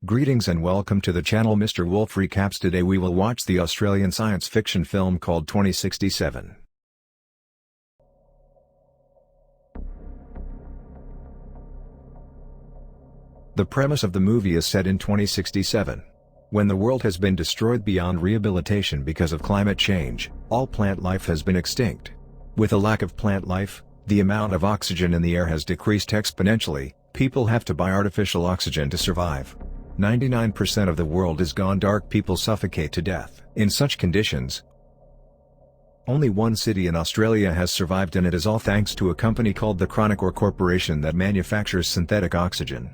Greetings and welcome to the channel. Mr. Wolf Recaps. Today we will watch the Australian science fiction film called 2067. The premise of the movie is set in 2067. When the world has been destroyed beyond rehabilitation because of climate change, all plant life has been extinct. With a lack of plant life, the amount of oxygen in the air has decreased exponentially. People have to buy artificial oxygen to survive. 99% of the world is gone dark. People suffocate to death. In such conditions, only one city in Australia has survived, and it is all thanks to a company called the Chronicorp Corporation that manufactures synthetic oxygen.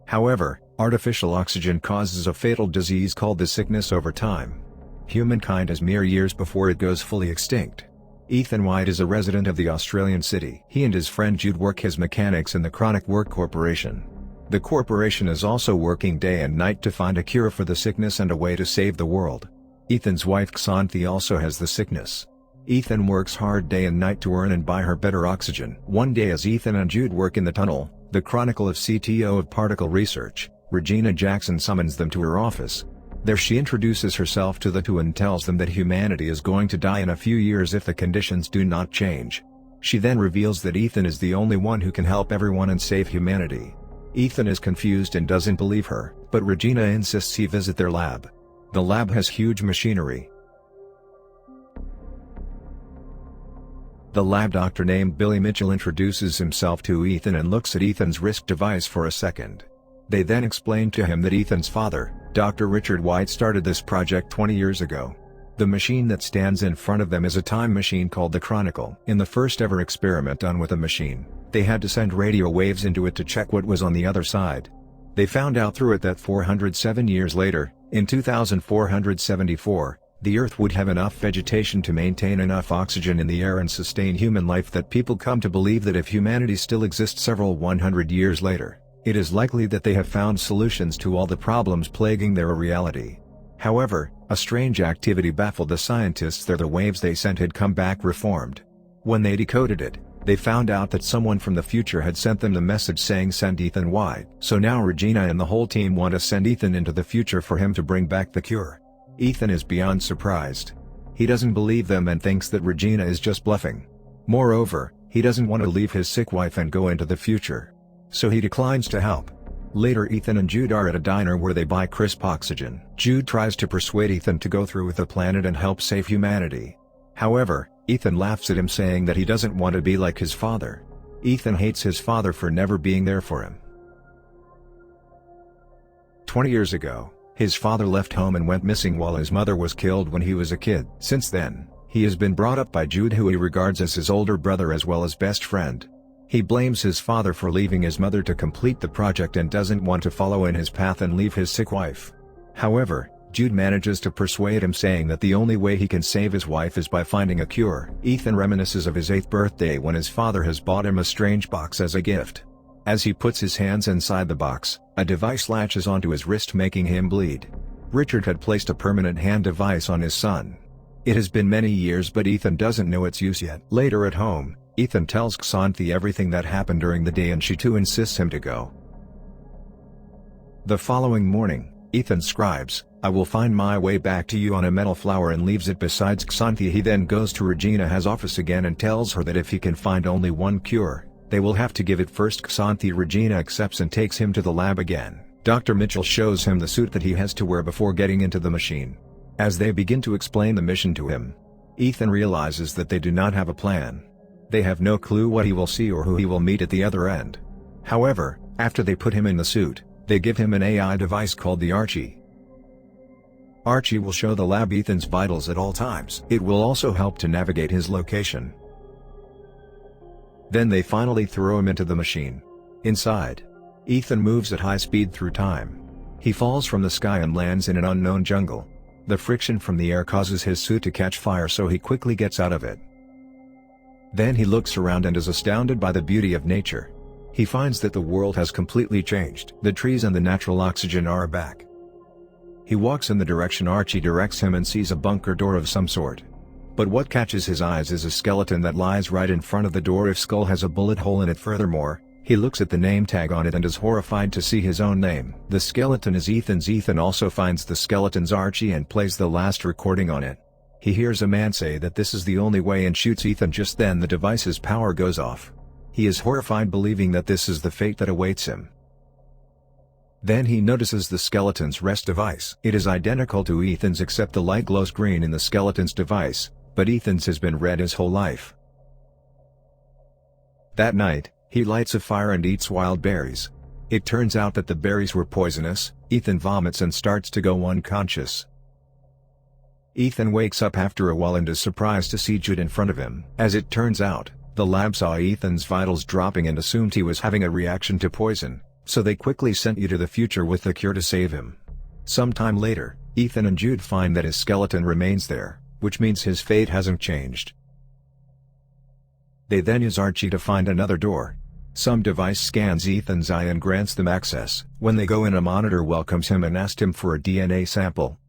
However, artificial oxygen causes a fatal disease called the sickness over time. Humankind is mere years before it goes fully extinct. Ethan White is a resident of the Australian city. He and his friend Jude work as mechanics in the Chronicorp Corporation. The corporation is also working day and night to find a cure for the sickness and a way to save the world. Ethan's wife Xanthi also has the sickness. Ethan works hard day and night to earn and buy her better oxygen. One day, as Ethan and Jude work in the tunnel, the Chronicle of CTO of Particle Research, Regina Jackson, summons them to her office. There she introduces herself to the two and tells them that humanity is going to die in a few years if the conditions do not change. She then reveals that Ethan is the only one who can help everyone and save humanity. Ethan is confused and doesn't believe her, but Regina insists he visit their lab. The lab has huge machinery. The lab doctor named Billy Mitchell introduces himself to Ethan and looks at Ethan's wrist device for a second. They then explain to him that Ethan's father, Dr. Richard White, started this project 20 years ago. The machine that stands in front of them is a time machine called the Chronicle. In the first ever experiment done with the machine, they had to send radio waves into it to check what was on the other side. They found out through it that 407 years later, in 2474, the Earth would have enough vegetation to maintain enough oxygen in the air and sustain human life that people come to believe that if humanity still exists several 100 years later, it is likely that they have found solutions to all the problems plaguing their reality. However, a strange activity baffled the scientists. The waves they sent had come back reformed. When they decoded it, they found out that someone from the future had sent them the message saying send Ethan White. So now Regina and the whole team want to send Ethan into the future for him to bring back the cure. Ethan is beyond surprised. He doesn't believe them and thinks that Regina is just bluffing. Moreover, he doesn't want to leave his sick wife and go into the future. So he declines to help. Later, Ethan and Jude are at a diner where they buy crisp oxygen. Jude tries to persuade Ethan to go through with the planet and help save humanity. However, Ethan laughs at him, saying that he doesn't want to be like his father. Ethan hates his father for never being there for him. 20 years ago, his father left home and went missing while his mother was killed when he was a kid. Since then, he has been brought up by Jude, who he regards as his older brother as well as best friend. He blames his father for leaving his mother to complete the project and doesn't want to follow in his path and leave his sick wife. However, Jude manages to persuade him, saying that the only way he can save his wife is by finding a cure. Ethan reminisces of his 8th birthday when his father has bought him a strange box as a gift. As he puts his hands inside the box, a device latches onto his wrist, making him bleed. Richard had placed a permanent hand device on his son. It has been many years, but Ethan doesn't know its use yet. Later at home, Ethan tells Xanthi everything that happened during the day and she too insists him to go. The following morning, Ethan scribes, "I will find my way back to you," on a metal flower and leaves it beside Xanthi. He then goes to Regina's office again and tells her that if he can find only one cure, they will have to give it first. Xanthi Regina accepts and takes him to the lab again. Dr. Mitchell shows him the suit that he has to wear before getting into the machine. As they begin to explain the mission to him, Ethan realizes that they do not have a plan. They have no clue what he will see or who he will meet at the other end. However, after they put him in the suit, they give him an AI device called the Archie. Archie will show the lab Ethan's vitals at all times. It will also help to navigate his location. Then they finally throw him into the machine. Inside, Ethan moves at high speed through time. He falls from the sky and lands in an unknown jungle. The friction from the air causes his suit to catch fire, so he quickly gets out of it. Then he looks around and is astounded by the beauty of nature. He finds that the world has completely changed. The trees and the natural oxygen are back. He walks in the direction Archie directs him and sees a bunker door of some sort. But what catches his eyes is a skeleton that lies right in front of the door. Its skull has a bullet hole in it. Furthermore, He looks at the name tag on it and is horrified to see his own name. The skeleton is Ethan's. Ethan also finds the skeleton's Archie and plays the last recording on it. He hears a man say that this is the only way and shoots Ethan. Just then the device's power goes off. He is horrified, believing that this is the fate that awaits him. Then he notices the skeleton's rest device. It is identical to Ethan's except the light glows green in the skeleton's device, but Ethan's has been red his whole life. That night, he lights a fire and eats wild berries. It turns out that the berries were poisonous. Ethan vomits and starts to go unconscious. Ethan wakes up after a while and is surprised to see Jude in front of him. As it turns out, the lab saw Ethan's vitals dropping and assumed he was having a reaction to poison, so they quickly sent you to the future with the cure to save him. Sometime later, Ethan and Jude find that his skeleton remains there, which means his fate hasn't changed. They then use Archie to find another door. Some device scans Ethan's eye and grants them access. When they go in, a monitor welcomes him and asks him for a DNA sample.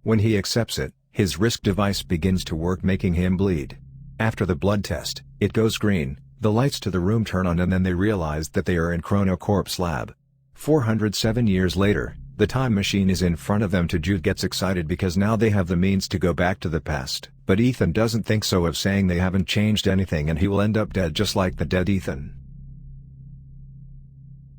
When he accepts it, his wrist device begins to work, making him bleed. After the blood test, it goes green, the lights to the room turn on, and then they realize that they are in Chronicorp's lab. 407 years later, the time machine is in front of them. Jude gets excited because now they have the means to go back to the past, but Ethan doesn't think so, of saying they haven't changed anything and he will end up dead just like the dead Ethan.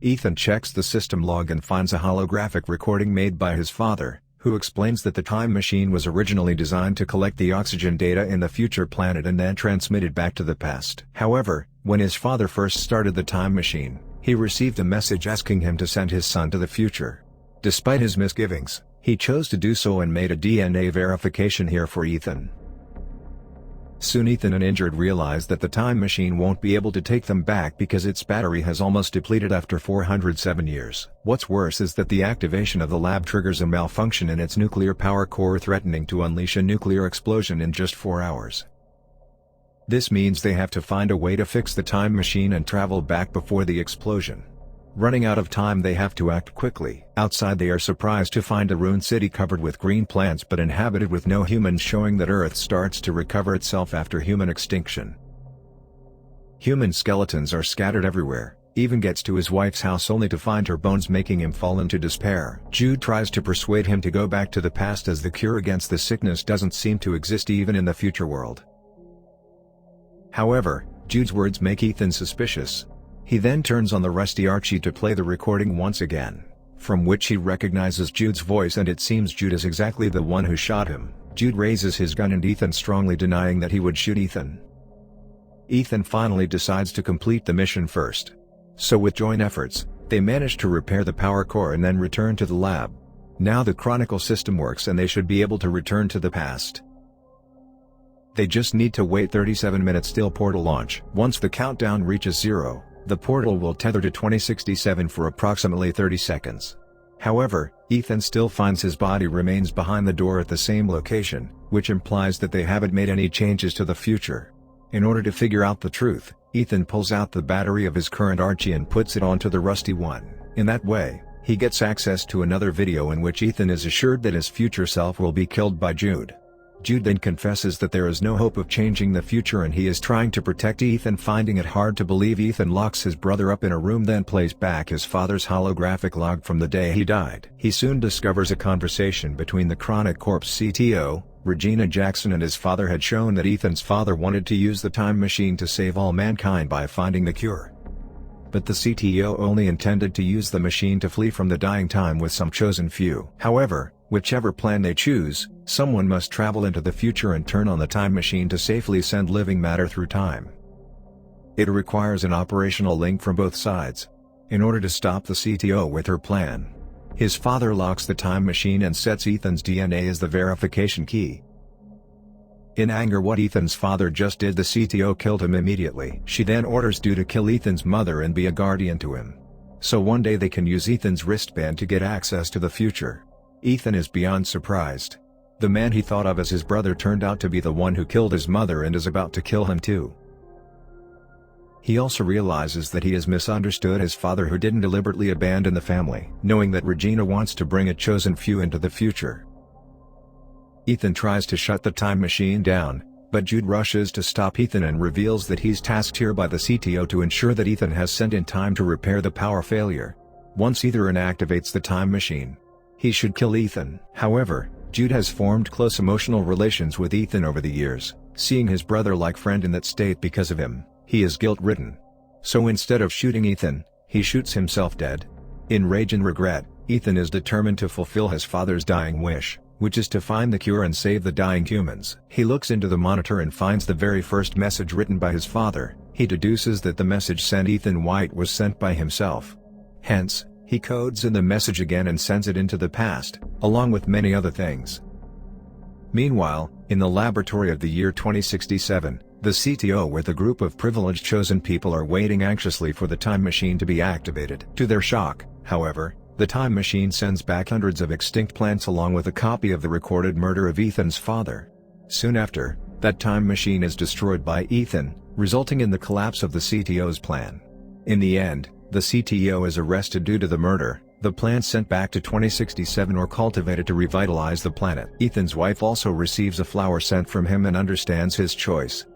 Ethan checks the system log and finds a holographic recording made by his father, who explains that the time machine was originally designed to collect the oxygen data in the future planet and then transmit it back to the past. However, when his father first started the time machine, he received a message asking him to send his son to the future. Despite his misgivings, he chose to do so and made a DNA verification here for Ethan. Soon Ethan and Injured realize that the time machine won't be able to take them back because its battery has almost depleted after 407 years. What's worse is that the activation of the lab triggers a malfunction in its nuclear power core, threatening to unleash a nuclear explosion in just 4 hours. This means they have to find a way to fix the time machine and travel back before the explosion. Running out of time, they have to act quickly. Outside, they are surprised to find a ruined city covered with green plants but inhabited with no humans, showing that Earth starts to recover itself after human extinction. Human skeletons are scattered everywhere. Ethan gets to his wife's house only to find her bones, making him fall into despair. Jude tries to persuade him to go back to the past as the cure against the sickness doesn't seem to exist even in the future world. However, Jude's words make Ethan suspicious. He then turns on the rusty Archie to play the recording once again, from which he recognizes Jude's voice, and it seems Jude is exactly the one who shot him. Jude raises his gun and Ethan strongly denying that he would shoot Ethan. Ethan finally decides to complete the mission first. So with joint efforts, they manage to repair the power core and then return to the lab. Now the Chronicle system works and they should be able to return to the past. They just need to wait 37 minutes till portal launch. Once the countdown reaches 0, the portal will tether to 2067 for approximately 30 seconds. However, Ethan still finds his body remains behind the door at the same location, which implies that they haven't made any changes to the future. In order to figure out the truth, Ethan pulls out the battery of his current Archie and puts it onto the rusty one. In that way, he gets access to another video in which Ethan is assured that his future self will be killed by Jude. Jude then confesses that there is no hope of changing the future and he is trying to protect Ethan. Finding it hard to believe, Ethan locks his brother up in a room, then plays back his father's holographic log from the day he died. He soon discovers a conversation between the Chronicorp's CTO, Regina Jackson, and his father had shown that Ethan's father wanted to use the time machine to save all mankind by finding the cure. But the CTO only intended to use the machine to flee from the dying time with some chosen few. However, whichever plan they choose, someone must travel into the future and turn on the time machine to safely send living matter through time. It requires an operational link from both sides. In order to stop the CTO with her plan, his father locks the time machine and sets Ethan's DNA as the verification key. In anger what Ethan's father just did, the CTO killed him immediately. She then orders Jude to kill Ethan's mother and be a guardian to him. So one day they can use Ethan's wristband to get access to the future. Ethan is beyond surprised. The man he thought of as his brother turned out to be the one who killed his mother and is about to kill him too. He also realizes that he has misunderstood his father, who didn't deliberately abandon the family. Knowing that Regina wants to bring a chosen few into the future, Ethan tries to shut the time machine down, But Jude rushes to stop Ethan and reveals that he's tasked here by the CTO to ensure that Ethan has sent in time to repair the power failure. Once Ethan activates the time machine, he should kill Ethan. However, Jude has formed close emotional relations with Ethan over the years, seeing his brother-like friend in that state because of him. He is guilt-ridden. So instead of shooting Ethan, he shoots himself dead. In rage and regret, Ethan is determined to fulfill his father's dying wish, which is to find the cure and save the dying humans. He looks into the monitor and finds the very first message written by his father. He deduces that the message sent Ethan White was sent by himself. Hence, he codes in the message again and sends it into the past, along with many other things. Meanwhile, in the laboratory of the year 2067, the CTO with a group of privileged chosen people are waiting anxiously for the time machine to be activated. To their shock, however, the time machine sends back hundreds of extinct plants along with a copy of the recorded murder of Ethan's father. Soon after, that time machine is destroyed by Ethan, resulting in the collapse of the CTO's plan. In the end, the CTO is arrested due to the murder, the plants sent back to 2067 or cultivated to revitalize the planet. Ethan's wife also receives a flower sent from him and understands his choice.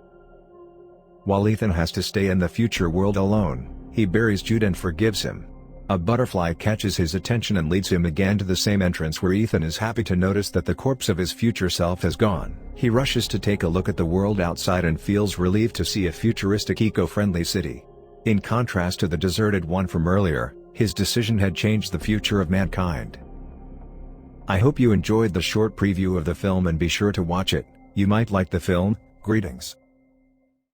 While Ethan has to stay in the future world alone, he buries Jude and forgives him. A butterfly catches his attention and leads him again to the same entrance where Ethan is happy to notice that the corpse of his future self has gone. He rushes to take a look at the world outside and feels relieved to see a futuristic eco-friendly city. In contrast to the deserted one from earlier, his decision had changed the future of mankind. I hope you enjoyed the short preview of the film and be sure to watch it. You might like the film. Greetings.